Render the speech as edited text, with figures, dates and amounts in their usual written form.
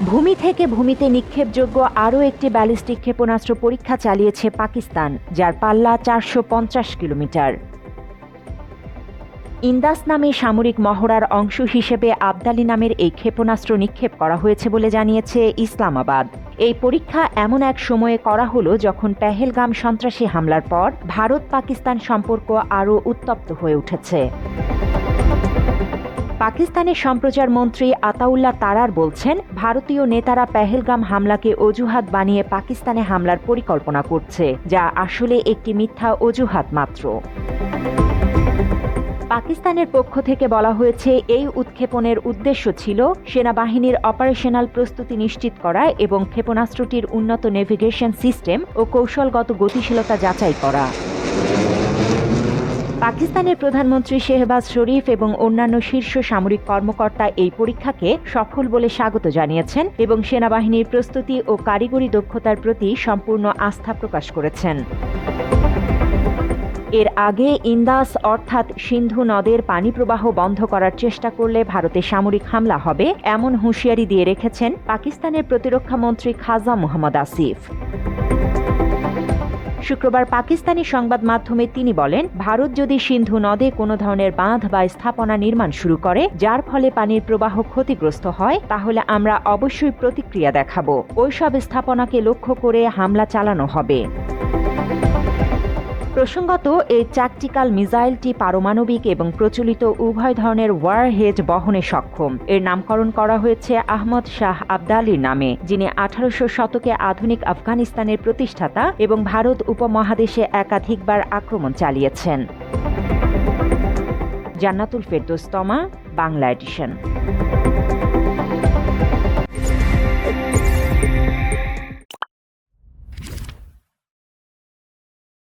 ভূমি থেকে ভূমিতে নিক্ষেপযোগ্য আরও একটি ব্যালিস্টিক ক্ষেপণাস্ত্র পরীক্ষা চালিয়েছে পাকিস্তান, যার পাল্লা 450 কিলোমিটার। ইন্দাস নামে সামরিক মহড়ার অংশ হিসেবে আবদালি নামের এই ক্ষেপণাস্ত্র নিক্ষেপ করা হয়েছে বলে জানিয়েছে ইসলামাবাদ। এই পরীক্ষা এমন এক সময়ে করা হলো যখন পেহেলগাম সন্ত্রাসী হামলার পর ভারত পাকিস্তান সম্পর্ক আরও উত্তপ্ত হয়ে উঠেছে। পাকিস্তানের সম্প্রচার মন্ত্রী আতাউল্লাহ তারার বলছেন, ভারতীয় নেতারা পেহেলগাম হামলাকে অজুহাত বানিয়ে পাকিস্তানে হামলার পরিকল্পনা করছে, যা আসলে একটি মিথ্যা অজুহাত মাত্র। পাকিস্তানের পক্ষ থেকে বলা হয়েছে, এই উৎক্ষেপণের উদ্দেশ্য ছিল সেনাবাহিনীর অপারেশনাল প্রস্তুতি নিশ্চিত করা এবং ক্ষেপণাস্ত্রটির উন্নত নেভিগেশন সিস্টেম ও কৌশলগত গতিশীলতা যাচাই করা। পাকিস্তানের প্রধানমন্ত্রী শেহবাজ শরীফ এবং অন্যান্য শীর্ষ সামরিক কর্মকর্তা এই পরীক্ষাকে সফল বলে স্বাগত জানিয়েছেন এবং সেনাবাহিনীর প্রস্তুতি ও কারিগরি দক্ষতার প্রতি সম্পূর্ণ আস্থা প্রকাশ করেছেন। এর আগে ইন্দাস অর্থাৎ সিন্ধু নদের পানি প্রবাহ বন্ধ করার চেষ্টা করলে ভারতে সামরিক হামলা হবে, এমন হুঁশিয়ারি দিয়ে রেখেছেন পাকিস্তানের প্রতিরক্ষা মন্ত্রী খাজা মোহাম্মদ আসিফ। শুক্রবার পাকিস্তানি সংবাদ মাধ্যমে তিনি বলেন, ভারত যদি সিন্ধু নদে কোনো ধরনের বাঁধ বা স্থাপনা নির্মাণ শুরু করে যার ফলে পানির প্রবাহ ক্ষতিগ্রস্ত হয়, তাহলে আমরা অবশ্যই প্রতিক্রিয়া দেখাব। ওইসব স্থাপনাকে লক্ষ্য করে হামলা চালানো হবে। প্রসঙ্গত, এই ট্যাকটিক্যাল মিসাইলটি পারমাণবিক এবং প্রচলিত উভয় ধরনের ওয়ারহেড বহনে সক্ষম। এর নামকরণ করা হয়েছে আহমদ শাহ আবদালির নামে, যিনি 1800 শতকে আধুনিক আফগানিস্তানের প্রতিষ্ঠাতা এবং ভারত উপমহাদেশে একাধিকবার আক্রমণ চালিয়েছেন। জান্নাতুল ফেরদৌস তমা, বাংলা এডিশন।